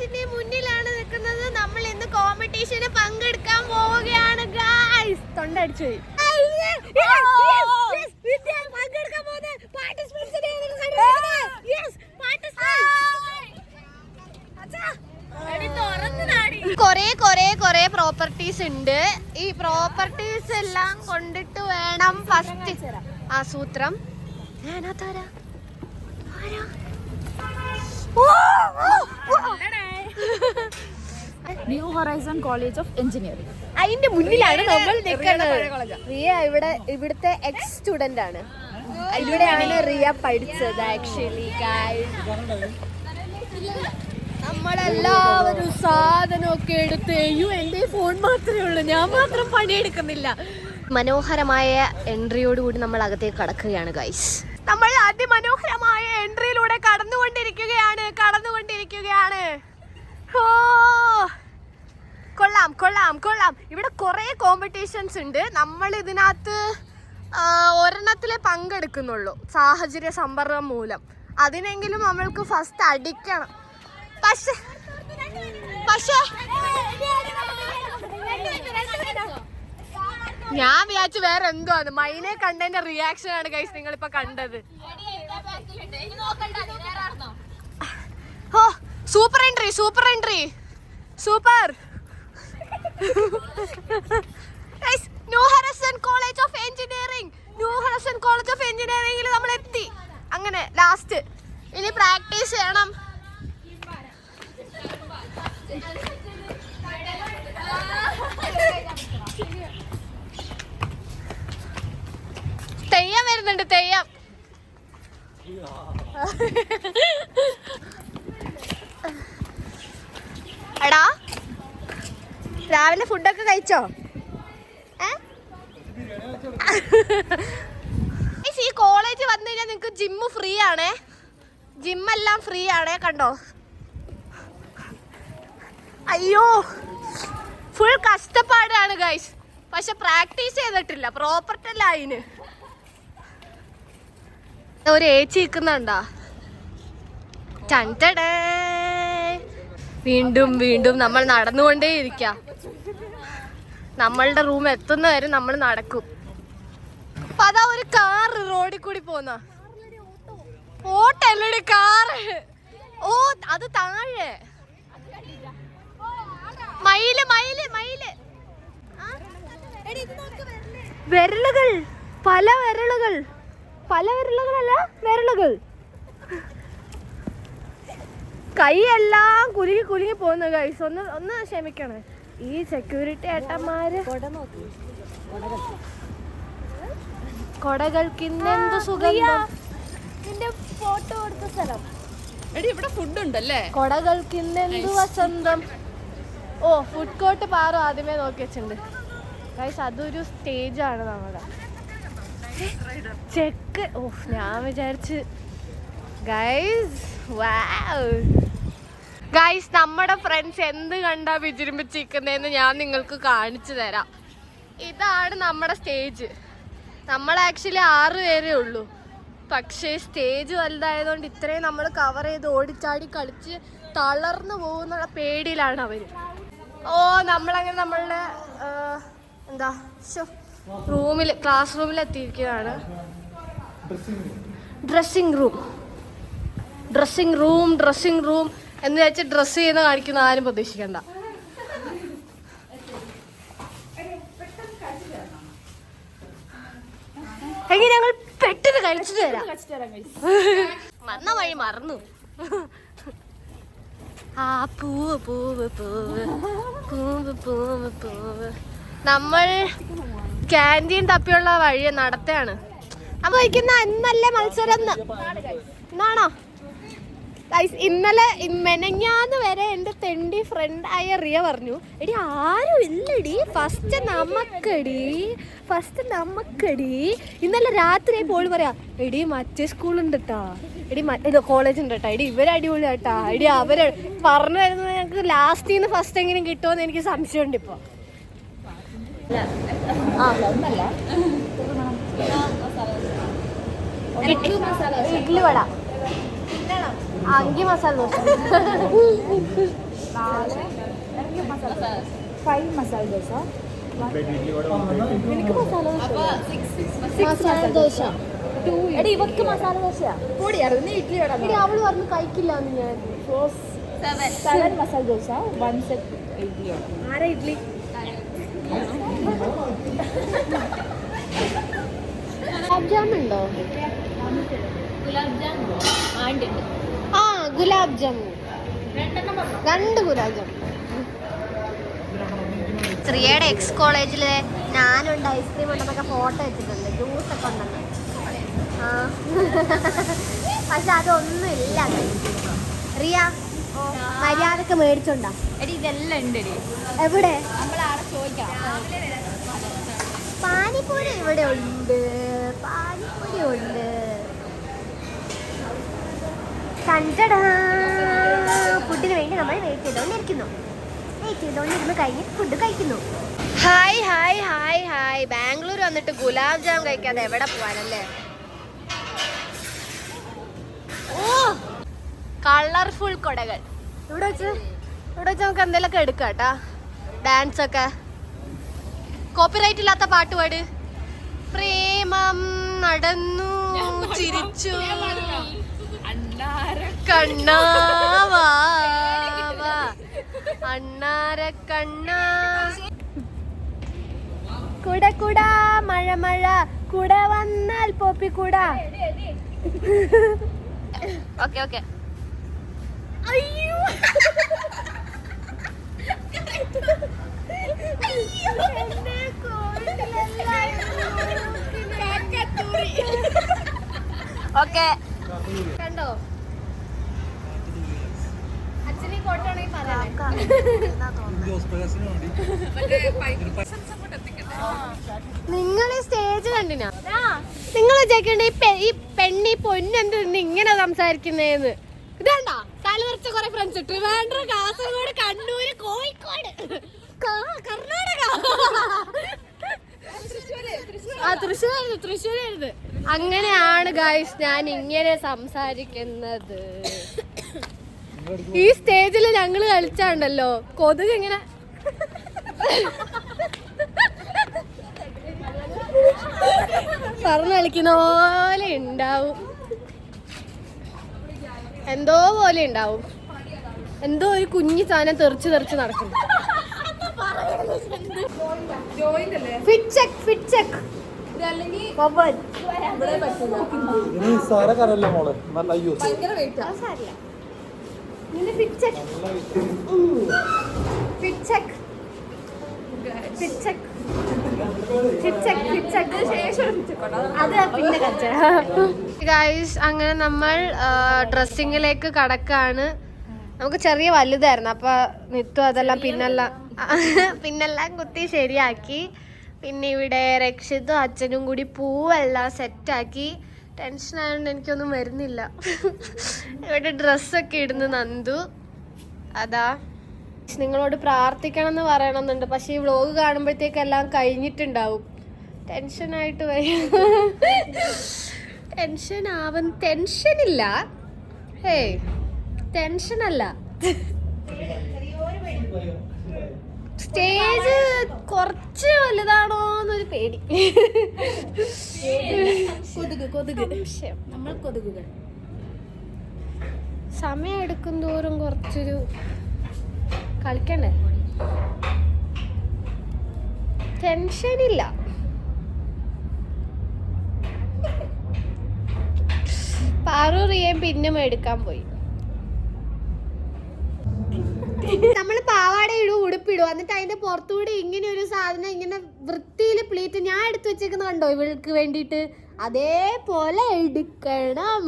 കോളേജിന്റെ മുന്നിലാണ് നിൽക്കുന്നത്. നമ്മൾ ഇന്ന് കോമ്പറ്റീഷന് പങ്കെടുക്കാൻ പോവുകയാണ് ഗൈസ്. തൊണ്ടടിച്ചു പോയി. കൊറേ പ്രോപ്പർട്ടീസ് ഉണ്ട്. ഈ പ്രോപ്പർട്ടീസ് എല്ലാം കൊണ്ടിട്ട് വേണം ഫസ്റ്റ് ആസൂത്രം. New Horizon College of Engineering. അതിന്റെ മുന്നിലാണ് നമ്മൾ നിൽക്കുന്നത്. റിയ ഇവിടുത്തെ എക്സ് സ്റ്റുഡന്റ് ആണ്. ഇവിടെയാണ് റിയ പഠിച്ചത് ആക്ച്വലി. നമ്മളെല്ലാവരും സാധനമൊക്കെ എടുത്ത് എന്റെ ഫോൺ മാത്രമേ ഉള്ളൂ, ഞാൻ മാത്രം പണിയെടുക്കുന്നില്ല. മനോഹരമായ എൻട്രിയോടുകൂടി നമ്മൾ അകത്തേക്ക് കടക്കുകയാണ് ഗൈസ്. നമ്മൾ അതിമനോഹരമായ എൻട്രിയിലൂടെ കടന്നുകൊണ്ടിരിക്കുകയാണ്. ഓ കൊള്ളാം. ഇവിടെ കുറെ കോമ്പറ്റീഷൻസ് ഉണ്ട്. നമ്മൾ ഇതിനകത്ത് ഒരെണ്ണത്തിലേ പങ്കെടുക്കുന്നുള്ളൂ, സാഹചര്യ സമ്പർക്കം മൂലം. അതിനെങ്കിലും നമ്മൾക്ക് ഫസ്റ്റ് അടിക്കണം. പക്ഷേ ഞാൻ വിചാരിച്ചു വേറെ എന്തോ ആണ്. മൈനെ കണ്ടതിന്റെ റിയാക്ഷൻ ആണ് ഗൈസ് നിങ്ങളിപ്പോ കണ്ടത്. Oh super entry. New Horizon College of എഞ്ചിനീയറിംഗിൽ നമ്മൾ എത്തി. അങ്ങനെ ലാസ്റ്റ് ഇനി പ്രാക്ടീസ് ചെയ്യണം. തെയ്യം വരുന്നുണ്ട്. എടാ രാവിലെ ഫുഡൊക്കെ കഴിച്ചോ? ഈ കോളേജ് വന്നു കഴിഞ്ഞാൽ നിങ്ങക്ക് ജിമ്മ് ഫ്രീ ആണേ. ജിമ്മെല്ലാം ഫ്രീ ആണേ. കണ്ടോ? അയ്യോ ഫുൾ കഷ്ടപ്പാടാണ് ഗൈസ്. പക്ഷെ പ്രാക്ടീസ് ചെയ്തിട്ടില്ല, പ്രോപ്പർട്ടല്ല അതിന്. ഒരു ഏച്ചി നിൽക്കുന്നുണ്ടാ. വീണ്ടും നമ്മൾ നടന്നുകൊണ്ടേ ഇരിക്കാം. നമ്മളുടെ റൂം എത്തുന്ന വരെ നമ്മൾ നടക്കും. അപ്പൊ അതാ ഒരു കാർ റോഡിൽ കൂടി പോന്ന. ഓട്ടല്ലടി കാറ്. ഓ അത് താഴെ മയില്. വിരലുകൾ, പല വിരലുകളല്ല വിരലുകൾ. കൈയെല്ലാം കുലുങ്ങി പോകുന്നു ഗൈസ്. ഒന്ന് ക്ഷമിക്കണേ. ഈ സെക്യൂരിറ്റി ഏട്ടന്മാര് കൊടകൾക്കിന്നെന്ത് സുഗന്ധം. ഫോട്ടോ കൊടുത്ത സ്ഥലം ഇവിടെ ഫുഡ് ഉണ്ടല്ലേ. കൊടകൾക്കിന്നെന്ത് വസന്തം. ഓ ഫുഡ് കോർട്ട് പാറു ആദ്യമേ നോക്കി വെച്ചിട്ടുണ്ട് ഗൈസ്. അതൊരു സ്റ്റേജാണ് നമ്മുടെ ചെക്ക്. ഓ ഞാൻ വിചാരിച്ച് ഗൈസ് നമ്മുടെ ഫ്രണ്ട്സ് എന്ത് കണ്ടാ വിജൃംഭിച്ചിരിക്കുന്നതെന്ന് ഞാൻ നിങ്ങൾക്ക് കാണിച്ചു തരാം. ഇതാണ് നമ്മുടെ സ്റ്റേജ്. നമ്മൾ ആക്ച്വലി 6 പേരേ ഉള്ളൂ. പക്ഷേ സ്റ്റേജ് വലുതായതുകൊണ്ട് ഇത്രയും നമ്മൾ കവർ ചെയ്ത് ഓടിച്ചാടി കളിച്ച് തളർന്നു പോകുന്നുള്ള പേടിയിലാണ് അവർ. ഓ നമ്മളങ്ങനെ നമ്മളുടെ എന്താ ക്ലാസ് റൂമിൽ എത്തിയിരിക്കുകയാണ്. ഡ്രസ്സിംഗ് റൂം എന്ന് വെച്ച് ഡ്രസ്സ് ചെയ്യുന്ന കാണിക്കുന്ന ആരും പ്രതീക്ഷിക്കണ്ട. എങ്കിൽ ഞങ്ങൾ പെട്ടെന്ന് കഴിച്ചു തരാം. വന്ന വഴി മറന്നു. ആ പൂവ് നമ്മൾ ക്യാൻറ്റീൻ തപ്പിയുള്ള വഴി നടത്താണ്. അപ്പൊ ഇന്നല്ലേ മത്സരം എന്നാണോ? ഇന്നലെ മെനഞ്ഞാന്ന് വരെ എൻ്റെ തെണ്ടി ഫ്രണ്ടായ റിയ പറഞ്ഞു, എടി ആരും ഇല്ലടി, ഫസ്റ്റ് നമുക്കടി. ഇന്നലെ രാത്രി പോൾ പറയാ, എടി മറ്റേ സ്കൂളുണ്ട് കേട്ടാ, എടി കോളേജ് ഉണ്ട് കേട്ടാ, എടി ഇവരടിപൊളി കേട്ടാ, എടി അവര് പറഞ്ഞു വരുന്നത് ഞങ്ങൾക്ക് ലാസ്റ്റിന്ന് ഫസ്റ്റ് എങ്ങനെ കിട്ടുമെന്ന് എനിക്ക് സംശയമുണ്ട് ഇപ്പൊ. ഇഡ്ലി വട, അങ്കി മസാല ദോശ. 5 masala dosa. എനിക്ക് മസാല ദോശ എടി ഇവക്ക് മസാല ദോശയാ പൊടിയായിരുന്നു ഇഡ്ഡലി അവള് പറഞ്ഞു കഴിക്കില്ല എന്ന് ഞാൻ 7 മസാല ദോശ 1 സെറ്റ് ഇഡ്ഡലി ആരാ ഇഡ്ലി ഗുലാബ് ജാമുൻ ഉണ്ടോ ആ ഗുലാബ് ജാമുൻ 2 ഗുലാബ് ജാമുൻ ശ്രീയുടെ എക്സ് കോളേജില് ഞാനുണ്ട് ഐസ്ക്രീം ഉണ്ടെന്നൊക്കെ ഫോട്ടോ വെച്ചിട്ടുണ്ട് ജ്യൂസ് ഒക്കെ ഉണ്ടെന്ന് ആ പക്ഷെ അതൊന്നും ഇല്ല റിയ മര്യാദക്ക് മേടിച്ചോണ്ടാ എടി ഇതെല്ലാം ഉണ്ട് എവിടെ നമ്മളാടെ ചോദിക്കാം പാനിപ്പൂരി ഇവിടെ ഉണ്ട് പാനിപ്പൂരി ഉണ്ട് ഫുഡിന് വേണ്ടി നമ്മൾ വെയിറ്റ് ചെയ്തോണ്ടിരുന്ന് കഴിഞ്ഞ് ഫുഡ് കഴിക്കുന്നു hi hi hi hi Bangalore വന്നിട്ട് ഗുലാബ് ജാം കഴിക്കാതെ എവിടെ പോവാനല്ലേ ഓ കളർഫുൾ കൊടകൾ ഇവിടെ വെച്ച് നമുക്ക് എന്തെങ്കിലുമൊക്കെ എടുക്കാം കേട്ടാ ഡാൻസ് ഒക്കെ കോപ്പിറൈറ്റ് ഇല്ലാത്ത പാട്ട് പാട് പ്രേമം നടന്നു ചിരിച്ചു കണ്ണാവാ അണ്ണാര കണ്ണ കുട കുട മഴ മഴ കുട വന്നാൽ പോപ്പി കുട ഓക്കെ ഓക്കെ അയ്യോ ഓക്കെ കണ്ടോ അച്ഛനെ കോട്ടാണെങ്കിൽ പറയാം നിങ്ങൾ സ്റ്റേജ് കണ്ടിനാ നിങ്ങൾ വിചാരിക്കണ്ട ഈ പെണ്ണി പൊന്നെന്ത് ഇങ്ങനെ സംസാരിക്കുന്നേന്ന് ഇതാണ്ടാ തലവരച്ച കൊറേ ഫ്രണ്ട്സ് ട്രിവാൻഡ്രം കാസർഗോഡ് കണ്ണൂര് കോഴിക്കോട് കർണാടക ആ തൃശ്ശൂരായിരുന്നു അങ്ങനെയാണ് ഗായ്സ് ഞാൻ ഇങ്ങനെ സംസാരിക്കുന്നത് ഈ സ്റ്റേജിൽ ഞങ്ങള് കളിച്ചാണ്ടല്ലോ കൊതുക് ഇങ്ങനെ പറഞ്ഞു കളിക്കുന്ന പോലെ ഉണ്ടാവും എന്തോ പോലെ ഉണ്ടാവും എന്തോ ഒരു കുഞ്ഞു സാധനം തെറിച്ച് നടക്കുന്നു അങ്ങനെ നമ്മൾ ഡ്രസ്സിങ്ങിലേക്ക് കടക്കാണ്. നമുക്ക് ചെറിയ വലുതായിരുന്നു അപ്പൊ നിത്തു അതെല്ലാം പിന്നെല്ലാം കുത്തി ശരിയാക്കി. പിന്നെ ഇവിടെ രക്ഷിതും അച്ഛനും കൂടി പൂവെല്ലാം സെറ്റാക്കി. ടെൻഷൻ ആയതുകൊണ്ട് എനിക്കൊന്നും വരുന്നില്ല. ഇവിടെ ഡ്രസ്സൊക്കെ ഇടുന്നു നന്ദു. അതാ നിങ്ങളോട് പ്രാർത്ഥിക്കണം എന്ന് പറയണമെന്നുണ്ട്, പക്ഷെ ഈ വ്ളോഗ് കാണുമ്പോഴത്തേക്ക് എല്ലാം കഴിഞ്ഞിട്ടുണ്ടാവും. ടെൻഷനായിട്ട് ടെൻഷനില്ല, ഹേയ് ടെൻഷനല്ല, സ്റ്റേജ് കുറച്ച് വലുതാണോ എന്നൊരു പേടി. നമ്മൾ കൊതുകുകൾ സമയം എടുക്കും തോറും കുറച്ചൊരു കളിക്കണ്ടേ. ടെൻഷനില്ല. പാറൂറിയേം പിന്നെ എടുക്കാൻ പോയി. നമ്മള് പാവാട ഇടും ഉടുപ്പിടും, എന്നിട്ട് അതിന്റെ പുറത്തുകൂടി ഇങ്ങനെ ഒരു സാധനം ഇങ്ങനെ വൃത്തിയില് പ്ലീറ്റ് ഞാൻ എടുത്തു വെച്ചേക്കുന്ന കണ്ടോ ഇവൾക്ക് വേണ്ടിട്ട്, അതേപോലെ എടുക്കണം.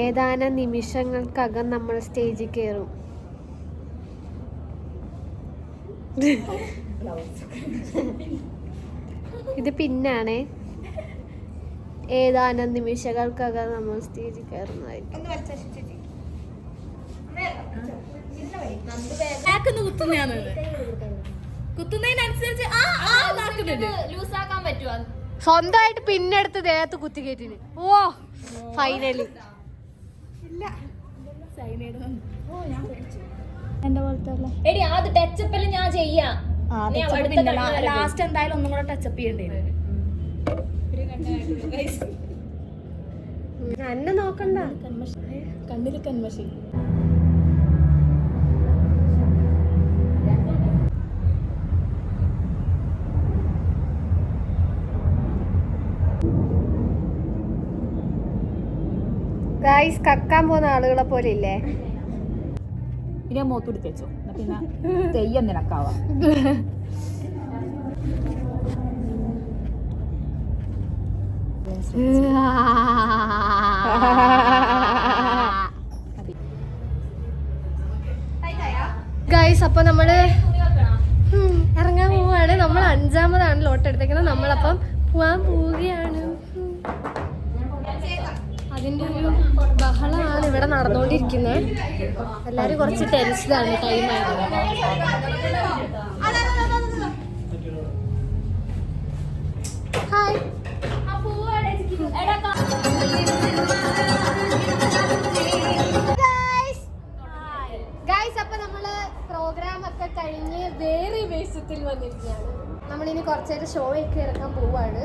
ഏതാനും നിമിഷങ്ങൾക്കകം നമ്മൾ സ്റ്റേജിൽ കയറും. ഇത് പിന്നാണേ. ഏതാനും നിമിഷങ്ങൾക്കകം നമ്മൾ സ്റ്റേജിൽ കയറുന്നതായിരിക്കും. സ്വന്തമായിട്ട് പിന്നെടുത്ത് ദേഹത്ത് കുത്തി കയറ്റിന്. ഓ ഫൈനലി എന്റെ പോലത്തെ എടി അത് ടച്ചപ്പ് എല്ലാം ഞാൻ ചെയ്യാം. ലാസ്റ്റ് എന്തായാലും ഒന്നും കൂടെ ടച്ചപ്പ് ചെയ്യേണ്ടി വരും. എന്നെ നോക്കണ്ട. കണ്ണിൽ കൺമഷി. ഗൈസ് കക്കാൻ പോകുന്ന ആളുകളെ പോലെ ഇല്ലേ? ഇനി ഞാൻ മോത്തൂടി തേച്ചോ, പിന്നെ തെയ്യം നിനക്കാവാം. ഗൈസ് അപ്പൊ നമ്മള് ഇറങ്ങാൻ പോവാണ്. നമ്മൾ 5ാമതാണ് ലോട്ട് എടുത്തേക്കുന്നത്. നമ്മളപ്പം പോവാൻ പോവുകയാണ്. അതിന്റെ ഒരു ബഹളമാണ് ഇവിടെ നടന്നുകൊണ്ടിരിക്കുന്നത്. എല്ലാരും കുറച്ച് ടെൻഷനാണ്. ടൈമായിരുന്നു. ഹായ്. ഗൈസ് അപ്പൊ നമ്മള് പ്രോഗ്രാം ഒക്കെ കഴിഞ്ഞ് വേറെ വേഷത്തിൽ വന്നിരിക്കുകയാണ്. നമ്മളിനി കുറച്ചേരം ഷോ ഒക്കെ ഇറക്കാൻ പോവാണ്.